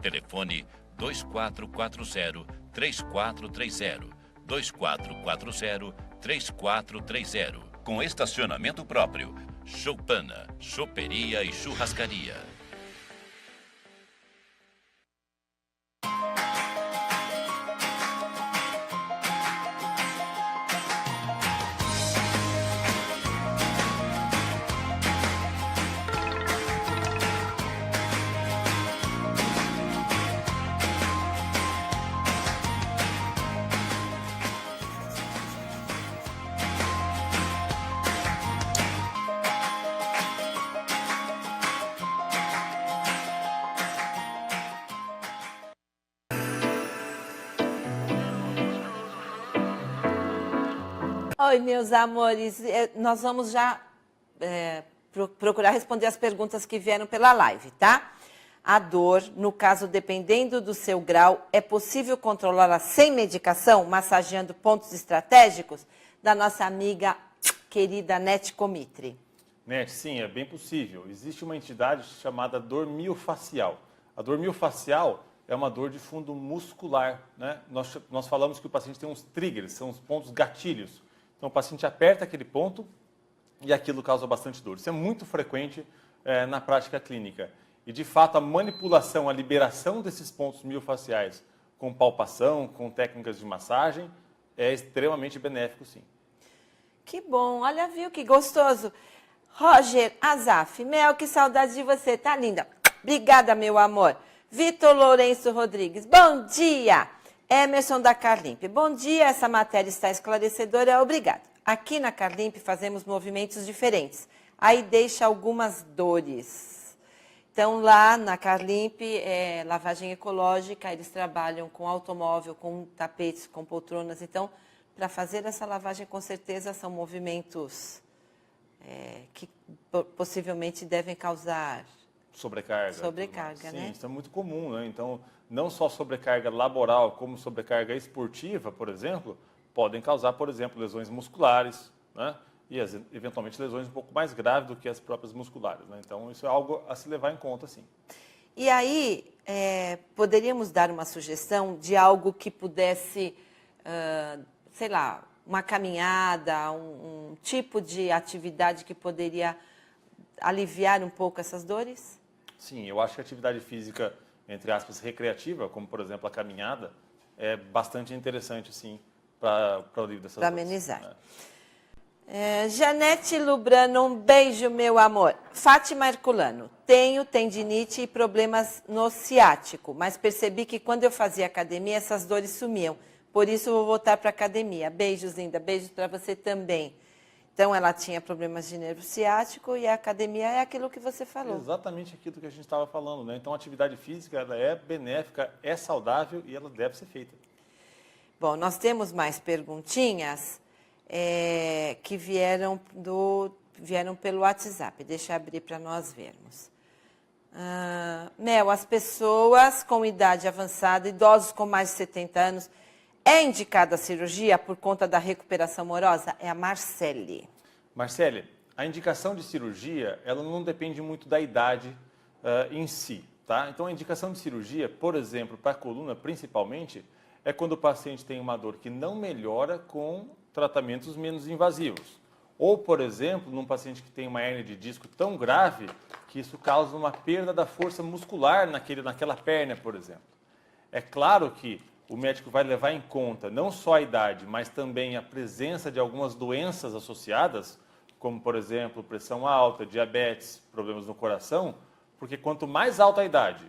Telefone 2440-3430. 2440-3430. Com estacionamento próprio. Choupana, choperia e churrascaria. Oi, meus amores, nós vamos já procurar responder as perguntas que vieram pela live, tá? A dor, no caso, dependendo do seu grau, é possível controlá-la sem medicação, massageando pontos estratégicos? Da nossa amiga querida Nete Comitri. Nete, sim, é bem possível. Existe uma entidade chamada dor miofacial. A dor miofacial é uma dor de fundo muscular, né? Nós falamos que o paciente tem uns triggers, são os pontos gatilhos. Então, o paciente aperta aquele ponto e aquilo causa bastante dor. Isso é muito frequente na prática clínica. E, de fato, a manipulação, a liberação desses pontos miofaciais com palpação, com técnicas de massagem, é extremamente benéfico, sim. Que bom, olha, viu, que gostoso. Roger Azaf, Mel, que saudade de você, tá linda. Obrigada, meu amor. Vitor Lourenço Rodrigues, bom dia. Emerson da Carlimp, bom dia, essa matéria está esclarecedora, obrigada. Aqui na Carlimp fazemos movimentos diferentes, aí deixa algumas dores. Então lá na Carlimp, lavagem ecológica, eles trabalham com automóvel, com tapetes, com poltronas. Então, para fazer essa lavagem, com certeza, são movimentos que possivelmente devem causar sobrecarga, né? Sim, isso é muito comum, né? Então, não só sobrecarga laboral, como sobrecarga esportiva, por exemplo, podem causar, por exemplo, lesões musculares, né? e eventualmente lesões um pouco mais graves do que as próprias musculares, né? Então, isso é algo a se levar em conta, sim. E aí, poderíamos dar uma sugestão de algo que pudesse, sei lá, uma caminhada, um tipo de atividade que poderia aliviar um pouco essas dores? Sim, eu acho que a atividade física, entre aspas, recreativa, como por exemplo a caminhada, é bastante interessante, sim, para o alívio dessas dores. Para amenizar. Janete Lubrano, um beijo, meu amor. Fátima Herculano, tenho tendinite e problemas no ciático, mas percebi que quando eu fazia academia, essas dores sumiam. Por isso, vou voltar para a academia. Beijos, linda. Beijos para você também. Então, ela tinha problemas de nervo ciático e a academia é aquilo que você falou. Exatamente aquilo que a gente estava falando, né? Então, a atividade física ela é benéfica, é saudável e ela deve ser feita. Bom, nós temos mais perguntinhas que vieram pelo WhatsApp. Deixa eu abrir para nós vermos. Mel, as pessoas com idade avançada, idosos com mais de 70 anos, é indicada a cirurgia por conta da recuperação morosa? É a Marcele. Marcele, a indicação de cirurgia, ela não depende muito da idade em si, tá? Então, a indicação de cirurgia, por exemplo, para a coluna, principalmente, é quando o paciente tem uma dor que não melhora com tratamentos menos invasivos. Ou, por exemplo, num paciente que tem uma hérnia de disco tão grave que isso causa uma perda da força muscular naquela perna, por exemplo. É claro que o médico vai levar em conta não só a idade, mas também a presença de algumas doenças associadas, como, por exemplo, pressão alta, diabetes, problemas no coração, porque quanto mais alta a idade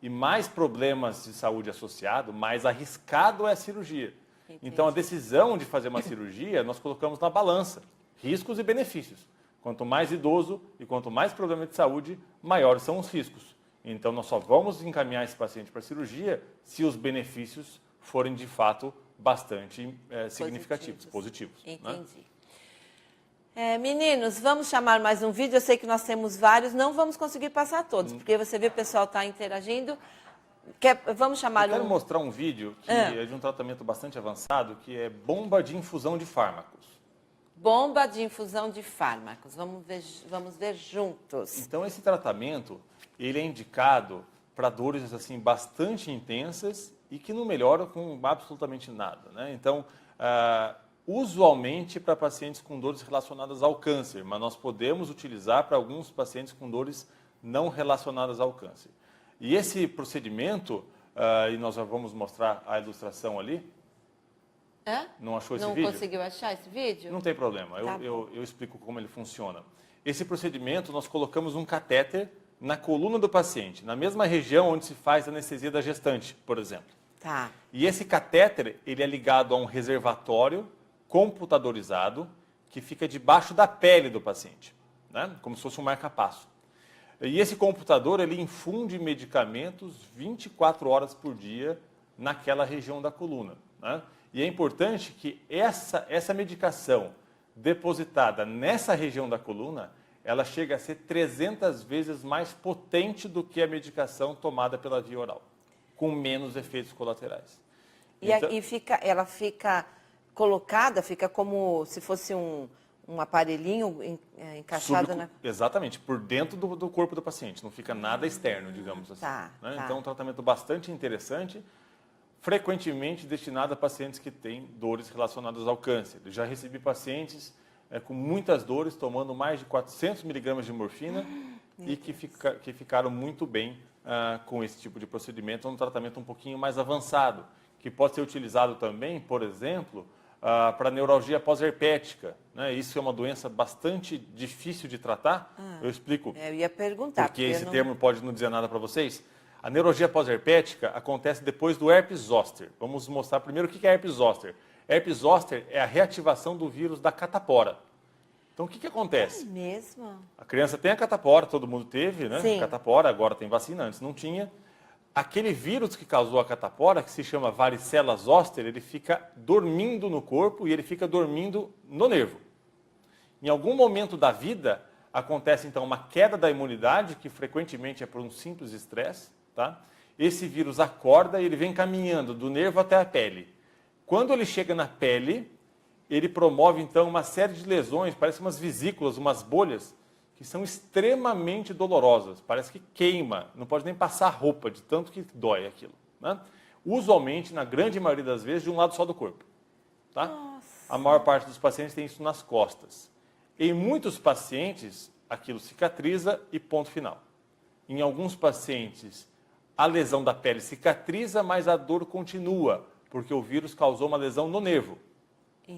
e mais problemas de saúde associados, mais arriscado é a cirurgia. Entendi. Então, a decisão de fazer uma cirurgia, nós colocamos na balança riscos e benefícios. Quanto mais idoso e quanto mais problema de saúde, maiores são os riscos. Então, nós só vamos encaminhar esse paciente para a cirurgia se os benefícios forem, de fato, bastante significativos, positivos. Entendi. Né? Meninos, vamos chamar mais um vídeo. Eu sei que nós temos vários, não vamos conseguir passar todos, porque você vê o pessoal está interagindo. Vamos chamar Eu quero mostrar um vídeo que é de um tratamento bastante avançado, que é bomba de infusão de fármacos. Bomba de infusão de fármacos. Vamos ver juntos. Então, esse tratamento, ele é indicado para dores assim, bastante intensas e que não melhoram com absolutamente nada, né? Então, usualmente para pacientes com dores relacionadas ao câncer, mas nós podemos utilizar para alguns pacientes com dores não relacionadas ao câncer. E esse procedimento, e nós já vamos mostrar a ilustração ali. Não achou esse vídeo? Não conseguiu achar esse vídeo? Não tem problema, eu explico como ele funciona. Esse procedimento, nós colocamos um catéter na coluna do paciente, na mesma região onde se faz a anestesia da gestante, por exemplo. Tá. E esse catéter, ele é ligado a um reservatório computadorizado que fica debaixo da pele do paciente, né? Como se fosse um marca-passo. E esse computador, ele infunde medicamentos 24 horas por dia naquela região da coluna, né? E é importante que essa medicação depositada nessa região da coluna, ela chega a ser 300 vezes mais potente do que a medicação tomada pela via oral, com menos efeitos colaterais. E ela fica colocada, fica como se fosse um aparelhinho encaixado Exatamente, por dentro do corpo do paciente, não fica nada externo, digamos assim. Tá. Então, é um tratamento bastante interessante, frequentemente destinado a pacientes que têm dores relacionadas ao câncer. Eu já recebi pacientes com muitas dores, tomando mais de 400 miligramas de morfina e que ficaram muito bem com esse tipo de procedimento, um tratamento um pouquinho mais avançado, que pode ser utilizado também, por exemplo, para neuralgia pós-herpética, né? Isso é uma doença bastante difícil de tratar. Eu explico. Eu ia perguntar. Porque esse termo pode não dizer nada para vocês. A neuralgia pós-herpética acontece depois do herpes zoster. Vamos mostrar primeiro o que é herpes zoster. Herpes zoster é a reativação do vírus da catapora. Então, o que acontece? É mesmo? A criança tem a catapora, todo mundo teve, né? Sim. Catapora, agora tem vacina, antes não tinha. Aquele vírus que causou a catapora, que se chama varicela zoster, ele fica dormindo no corpo e ele fica dormindo no nervo. Em algum momento da vida, acontece então uma queda da imunidade, que frequentemente é por um simples estresse, tá? Esse vírus acorda e ele vem caminhando do nervo até a pele. Quando ele chega na pele, ele promove, então, uma série de lesões, parece umas vesículas, umas bolhas, que são extremamente dolorosas. Parece que queima, não pode nem passar roupa, de tanto que dói aquilo. Né? Usualmente, na grande maioria das vezes, de um lado só do corpo. Tá? A maior parte dos pacientes tem isso nas costas. Em muitos pacientes, aquilo cicatriza e ponto final. Em alguns pacientes, a lesão da pele cicatriza, mas a dor continua, porque o vírus causou uma lesão no nervo.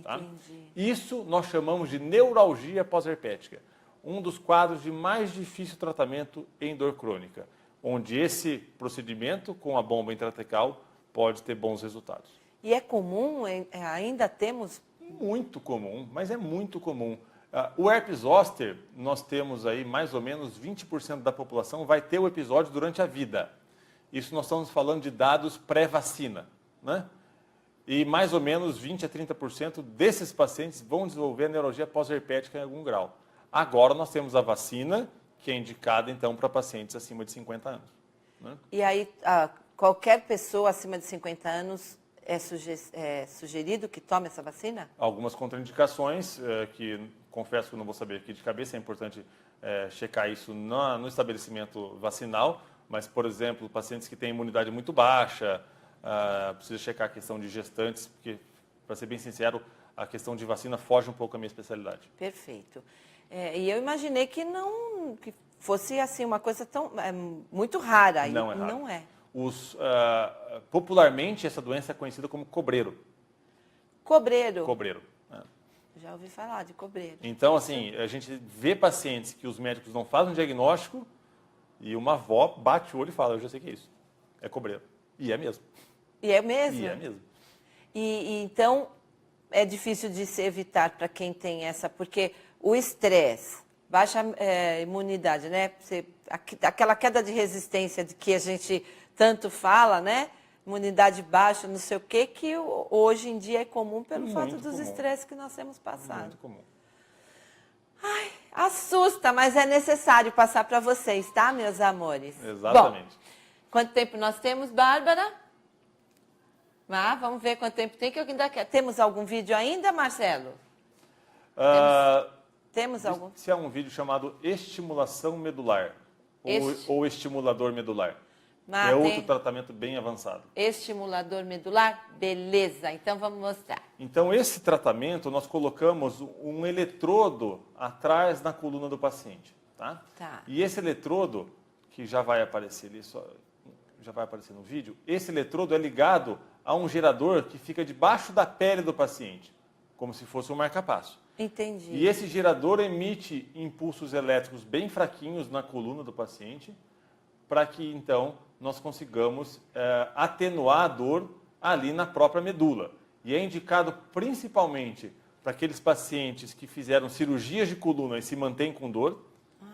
Tá? Entendi. Isso nós chamamos de neuralgia pós-herpética, um dos quadros de mais difícil tratamento em dor crônica, onde esse procedimento com a bomba intratecal pode ter bons resultados. E é comum, ainda temos... Muito comum, mas é muito comum. O herpes zoster, nós temos aí mais ou menos 20% da população vai ter o episódio durante a vida. Isso nós estamos falando de dados pré-vacina, né? E mais ou menos 20 a 30% desses pacientes vão desenvolver a neuralgia pós-herpética em algum grau. Agora nós temos a vacina, que é indicada então para pacientes acima de 50 anos. Né? E aí, qualquer pessoa acima de 50 anos é sugerido que tome essa vacina? Algumas contraindicações, que confesso que não vou saber aqui de cabeça, é importante checar isso no estabelecimento vacinal, mas, por exemplo, pacientes que têm imunidade muito baixa, precisa checar a questão de gestantes, porque, para ser bem sincero, a questão de vacina foge um pouco da minha especialidade. Perfeito. E eu imaginei que que fosse assim uma coisa tão muito rara. Não é raro. Não é. Popularmente, essa doença é conhecida como cobreiro. Cobreiro. Cobreiro. Já ouvi falar de cobreiro. Então, assim, a gente vê pacientes que os médicos não fazem um diagnóstico e uma avó bate o olho e fala, eu já sei que é isso. É cobreiro. E é mesmo. E é mesmo? E é mesmo. E então, é difícil de se evitar para quem tem essa, porque o estresse, baixa imunidade, né? Aquela queda de resistência de que a gente tanto fala, né? Imunidade baixa, não sei o quê, que hoje em dia é comum pelo fato dos estresses que nós temos passado. Muito comum. Ai, assusta, mas é necessário passar para vocês, tá, meus amores? Exatamente. Bom, quanto tempo nós temos, Bárbara? Vamos ver quanto tempo tem, que eu ainda quero. Temos algum vídeo ainda, Marcelo? Temos algum? Se é um vídeo chamado estimulação medular, ou estimulador medular. É outro tratamento bem avançado. Estimulador medular? Beleza, então vamos mostrar. Então, esse tratamento, nós colocamos um eletrodo atrás na coluna do paciente. Tá? Tá. E esse eletrodo, que já vai aparecer ali, já vai aparecer no vídeo, esse eletrodo é ligado a um gerador que fica debaixo da pele do paciente, como se fosse um marca-passo. Entendi. E esse gerador emite impulsos elétricos bem fraquinhos na coluna do paciente, para que, então, nós consigamos atenuar a dor ali na própria medula. E é indicado principalmente para aqueles pacientes que fizeram cirurgias de coluna e se mantêm com dor.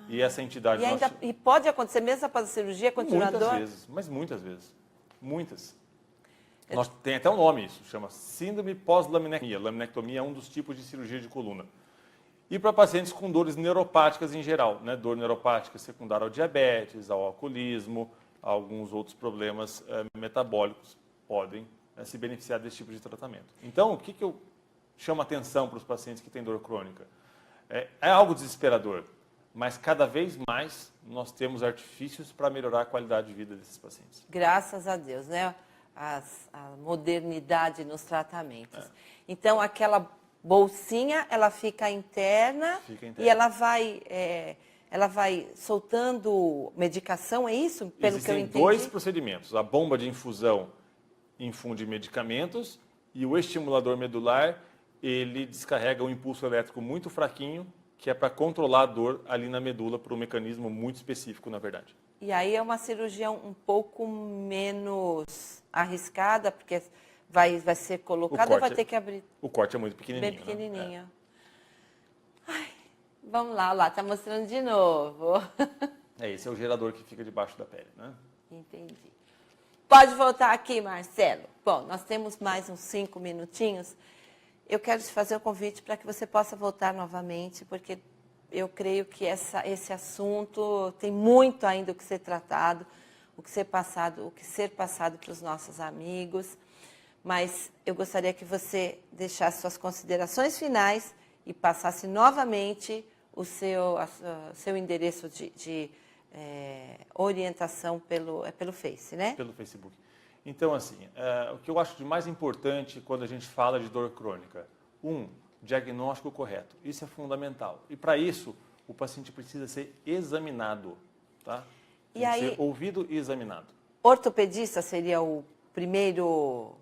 E essa entidade... E pode acontecer mesmo após a cirurgia, continuar a dor? Muitas vezes, mas muitas vezes. Muitas. Tem até um nome isso, chama síndrome pós-laminectomia. Laminectomia é um dos tipos de cirurgia de coluna. E para pacientes com dores neuropáticas em geral, né? Dor neuropática secundária ao diabetes, ao alcoolismo, a alguns outros problemas metabólicos podem se beneficiar desse tipo de tratamento. Então, o que eu chamo a atenção para os pacientes que têm dor crônica? É algo desesperador, mas cada vez mais nós temos artifícios para melhorar a qualidade de vida desses pacientes. Graças a Deus, né? A modernidade nos tratamentos. Então, aquela bolsinha, ela fica interna, e ela vai soltando medicação, é isso? Pelo que eu entendi. Existem dois procedimentos. A bomba de infusão infunde medicamentos e o estimulador medular, ele descarrega um impulso elétrico muito fraquinho, que é para controlar a dor ali na medula por um mecanismo muito específico, na verdade. E aí é uma cirurgia um pouco menos arriscada, porque vai ser colocado ou vai ter que abrir? O corte é muito pequenininho. Bem pequenininho. Né? Ai, vamos lá, tá mostrando de novo. Esse é o gerador que fica debaixo da pele, né? Entendi. Pode voltar aqui, Marcelo. Bom, nós temos mais uns 5 minutinhos. Eu quero te fazer o convite para que você possa voltar novamente, porque eu creio que esse assunto tem muito ainda o que ser tratado, o que ser passado para os nossos amigos. mas eu gostaria que você deixasse suas considerações finais e passasse novamente o seu endereço de orientação pelo Face, né? Pelo Facebook. Então, assim, o que eu acho de mais importante quando a gente fala de dor crônica, diagnóstico correto. Isso é fundamental. E para isso, o paciente precisa ser examinado, tá? Tem que ser ouvido e examinado. Ortopedista seria o primeiro...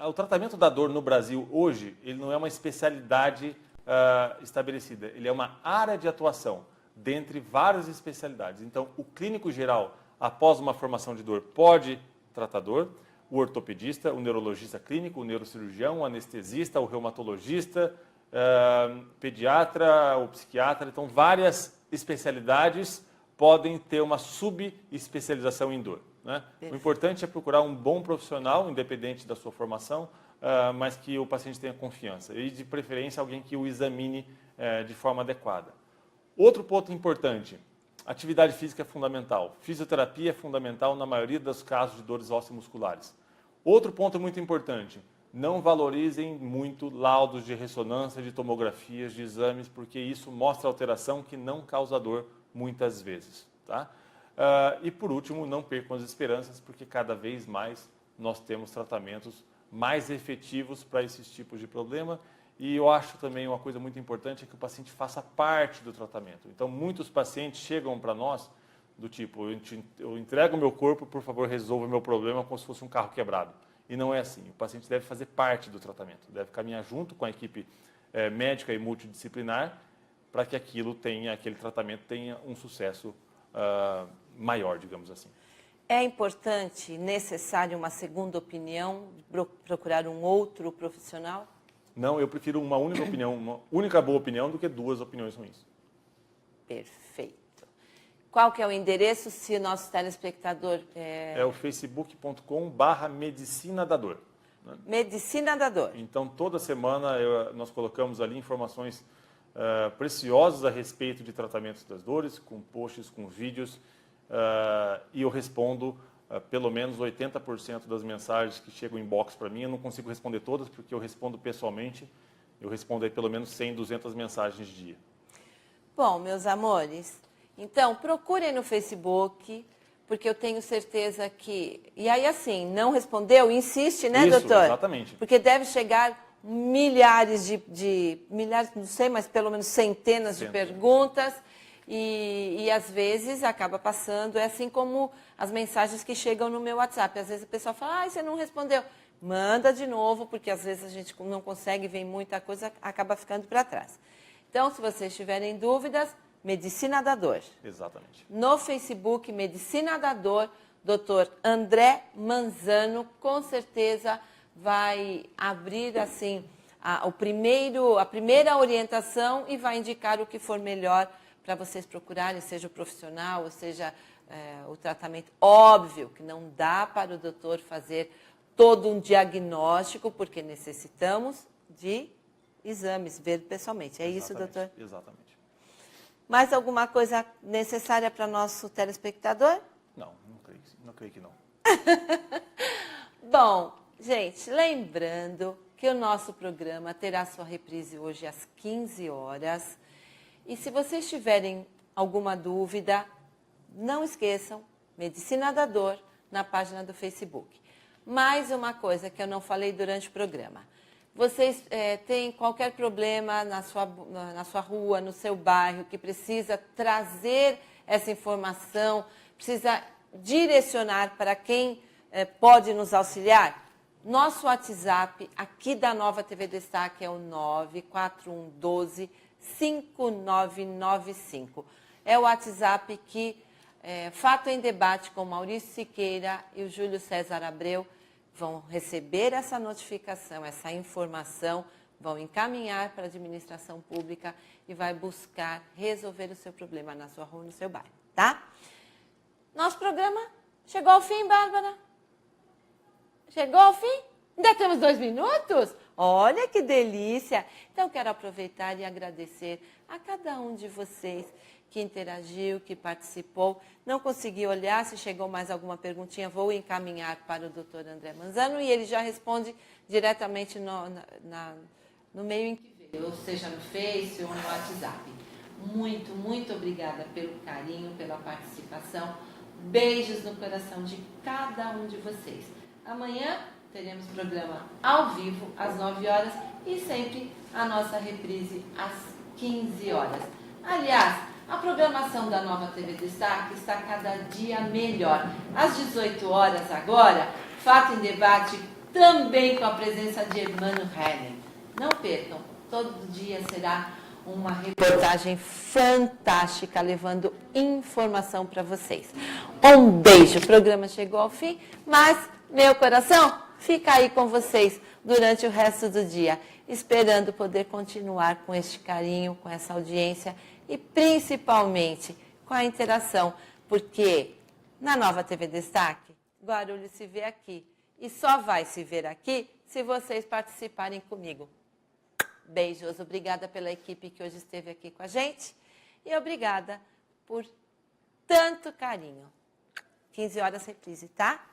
O tratamento da dor no Brasil hoje, ele não é uma especialidade estabelecida. Ele é uma área de atuação dentre várias especialidades. Então, o clínico geral, após uma formação de dor, pode tratar dor. O ortopedista, o neurologista clínico, o neurocirurgião, o anestesista, o reumatologista, pediatra, o psiquiatra. Então, várias especialidades podem ter uma subespecialização em dor, né? O importante é procurar um bom profissional, independente da sua formação, mas que o paciente tenha confiança. E, de preferência, alguém que o examine de forma adequada. Outro ponto importante, atividade física é fundamental. Fisioterapia é fundamental na maioria dos casos de dores ósseo-musculares. Outro ponto muito importante, não valorizem muito laudos de ressonância, de tomografias, de exames, porque isso mostra alteração que não causa dor muitas vezes, tá? E por último, não percam as esperanças, porque cada vez mais nós temos tratamentos mais efetivos para esses tipos de problema. E eu acho também uma coisa muito importante é que o paciente faça parte do tratamento. Então, muitos pacientes chegam para nós do tipo, eu entrego o meu corpo, por favor, resolva o meu problema como se fosse um carro quebrado. E não é assim. O paciente deve fazer parte do tratamento, deve caminhar junto com a equipe médica e multidisciplinar para que aquele tratamento tenha um sucesso maior, digamos assim. É importante, necessário uma segunda opinião, procurar um outro profissional? Não, eu prefiro uma única opinião, uma única boa opinião do que duas opiniões ruins. Perfeito. Qual que é o endereço, se o nosso telespectador... É o facebook.com/medicina da dor. Né? Medicina da dor. Então, toda semana nós colocamos ali informações preciosas a respeito de tratamentos das dores, com posts, com vídeos, e eu respondo pelo menos 80% das mensagens que chegam em inbox para mim. Eu não consigo responder todas, porque eu respondo pessoalmente. Eu respondo aí pelo menos 100, 200 mensagens dia. Bom, meus amores, então procurem no Facebook, porque eu tenho certeza que... E aí, assim, não respondeu? Insiste, né, Isso, doutor? Exatamente. Porque deve chegar milhares milhares, não sei, mas pelo menos centenas de perguntas. E às vezes acaba passando, é assim como as mensagens que chegam no meu WhatsApp. Às vezes a pessoa fala, você não respondeu. Manda de novo, porque às vezes a gente não consegue ver muita coisa, acaba ficando para trás. Então, se vocês tiverem dúvidas, Medicina da Dor. Exatamente. No Facebook, Medicina da Dor, Dr. André Manzano, com certeza vai abrir assim a primeira orientação e vai indicar o que for melhor para vocês procurarem, seja o profissional, ou seja o tratamento. Óbvio que não dá para o doutor fazer todo um diagnóstico, porque necessitamos de exames, ver pessoalmente. É isso, doutor? Exatamente. Mais alguma coisa necessária para nosso telespectador? Não creio que não. Bom, gente, lembrando que o nosso programa terá sua reprise hoje às 15 horas. E se vocês tiverem alguma dúvida, não esqueçam, Medicina da Dor, na página do Facebook. Mais uma coisa que eu não falei durante o programa. Vocês têm qualquer problema na sua rua, no seu bairro, que precisa trazer essa informação, precisa direcionar para quem pode nos auxiliar? Nosso WhatsApp aqui da Nova TV Destaque é o 94112-5995. É o WhatsApp que Fato em Debate com Maurício Siqueira e o Júlio César Abreu vão receber essa notificação, essa informação, vão encaminhar para a administração pública e vai buscar resolver o seu problema na sua rua, no seu bairro, tá? Nosso programa chegou ao fim, Bárbara. Chegou ao fim? Ainda temos 2 minutos? Olha que delícia! Então, quero aproveitar e agradecer a cada um de vocês que interagiu, que participou. Não consegui olhar, se chegou mais alguma perguntinha, vou encaminhar para o Dr. André Manzano e ele já responde diretamente no meio em que veio, ou seja, no Face ou no WhatsApp. Muito, muito obrigada pelo carinho, pela participação. Beijos no coração de cada um de vocês. Amanhã teremos programa ao vivo às 9 horas e sempre a nossa reprise às 15 horas. Aliás, a programação da Nova TV Destaque está cada dia melhor. Às 18 horas agora, Fato em Debate, também com a presença de Emmanuel Henning. Não percam, todo dia será uma reportagem fantástica, levando informação para vocês. Um beijo, o programa chegou ao fim, mas meu coração fica aí com vocês durante o resto do dia, esperando poder continuar com este carinho, com essa audiência e principalmente com a interação, porque na Nova TV Destaque, Guarulhos se vê aqui e só vai se ver aqui se vocês participarem comigo. Beijos, obrigada pela equipe que hoje esteve aqui com a gente e obrigada por tanto carinho. 15 horas reprise, tá?